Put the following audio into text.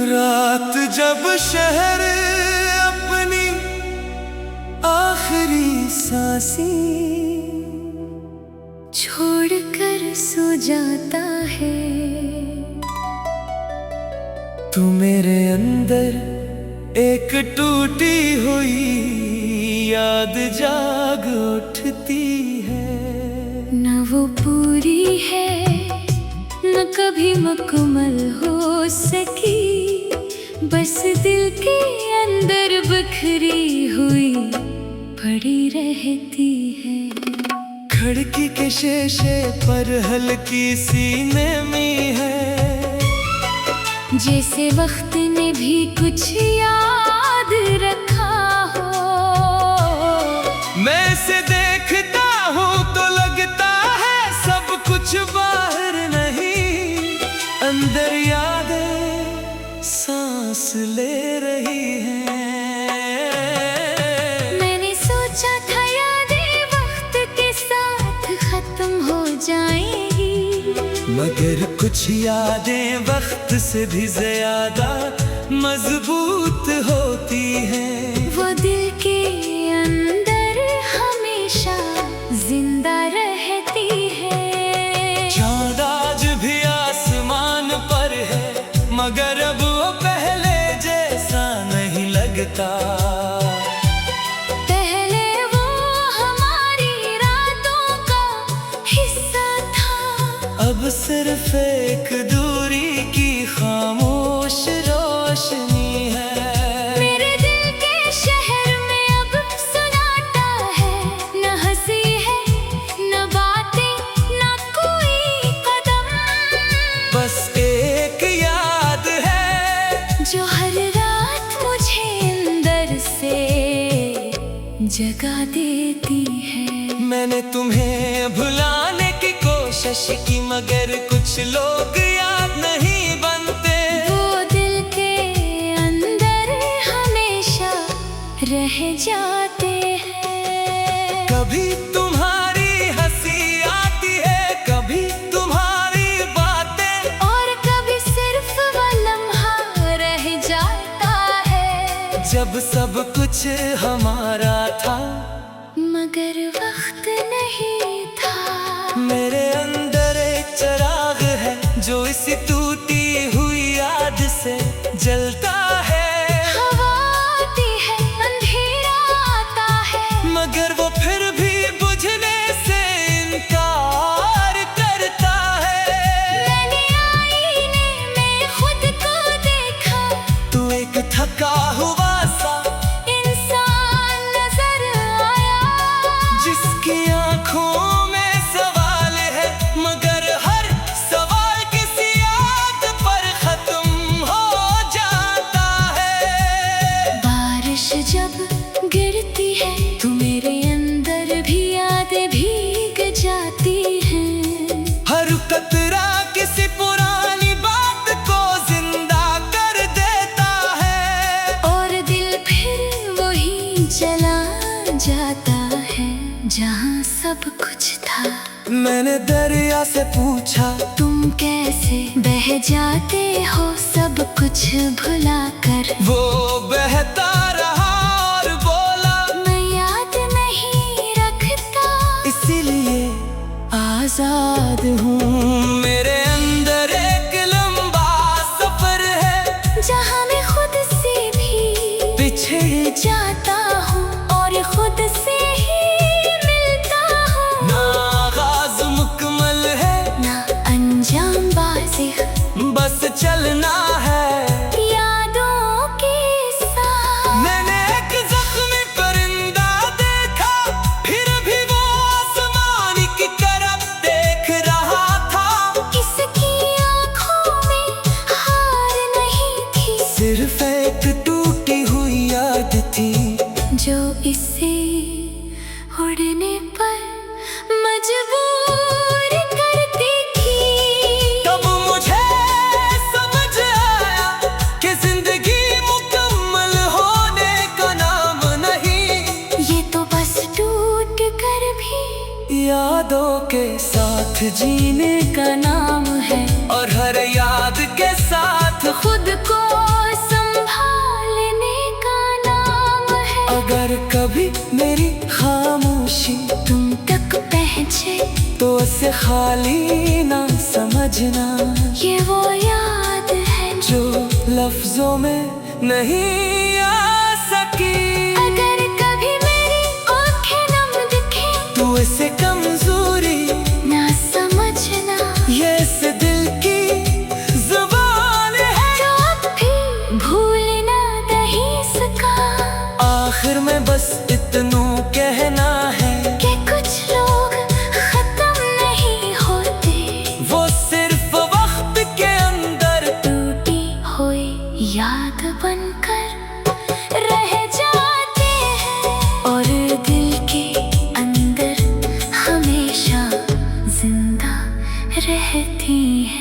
रात जब शहर अपनी आखिरी सांसें छोड़कर सो जाता है, तू मेरे अंदर एक टूटी हुई याद जाग उठती है। न वो पूरी है न कभी मुकम्मल हो सकी, बस दिल के अंदर बिखरी हुई पड़ी रहती है। खिड़की के शीशे पर हल्की सी नमी है, जैसे वक्त ने भी कुछ याद रखा हो। मैं इसे देखता हूँ तो लगता है सब कुछ बाहर नहीं, अंदर यादें सांस ले रही हैं। मैंने सोचा था यादें वक्त के साथ खत्म हो जाएंगी, मगर कुछ यादें वक्त से भी ज्यादा मजबूत होती हैं। वो दिल के अंदर हमेशा जिंदा रहती है। चाँद आज भी आसमान पर है, मगर अब वो पहले जैसा नहीं लगता। पहले वो हमारी रातों का हिस्सा था, अब सिर्फ एक दूरी की खामोश रोशनी है। मेरे दिल के शहर में अब सन्नाटा है, न हंसी है न बातें न कोई कदम, बस एक याद है जो हर रात मुझे अंदर से जगा देती है। मैंने तुम्हें भुलाने की कोशिश की, मगर कुछ लोग याद नहीं बनते। वो दिल के अंदर हमेशा रह जाते हैं। कभी तुम्हारी हंसी आती है, कभी तुम्हारी बातें, और कभी सिर्फ वो लम्हा रह जाता है, जब सब कुछ हमारा था मगर वक्त नहीं था। मेरे अंदर एक चिराग है जो इसी टूटी हुई याद से जलता है। हवा आती है अंधेरा आता है, मगर वो फिर भी बुझने से इनकार करता है। मैंने आईने में खुद को देखा, तू एक थका हुआ सा इंसान नजर आया, जिसकी आंखों में सवाल है, मगर हर सवाल किसी याद पर खत्म हो जाता है। बारिश जब गिरती है तो मेरे अंदर भी यादें भीग जाती हैं। हर कतरा किसी पुरानी बात को जिंदा कर देता है, और दिल फिर वही चला जाता है जहाँ सब कुछ था। मैंने दरिया से पूछा तुम कैसे बह जाते हो सब कुछ भुलाकर, वो बहता रहा और बोला मैं याद नहीं रखता, इसीलिए आजाद हूँ। मेरे अंदर एक लंबा सफर है, जहाँ मैं खुद से भी पिछड़ जाता हूँ और खुद से ही मिलता हूँ। ना आगाज मुकम्मल है ना अंजाम वाज़ेह, बस चलना है यादों के साथ। मैंने एक जख्मी परिंदा देखा, फिर भी वो आसमान की तरफ देख रहा था। किसकी आँखों में हार नहीं थी, सिर्फ एक टूटी हुई याद थी, जो इससे उड़ने पर मजबूर करती थी। तब मुझे समझ खुद को संभालने का नाम है। अगर कभी मेरी खामोशी तुम तक पहुंचे तो उसे खाली ना समझना, ये वो याद है जो लफ्जों में नहीं आ सकी। अगर कभी मेरी आंखें नम दिखे तू इसे कमजोरी ना समझना, ये इस दिल की जुबान है जो अब भी भूल ना नहीं सका। आखिर में बस इतना कहना है कि कुछ लोग खत्म नहीं होते, वो सिर्फ वक्त के अंदर टूटी हुई याद बनकर रह जाते हैं और दिल के अंदर हमेशा जिंदा रहती हैं।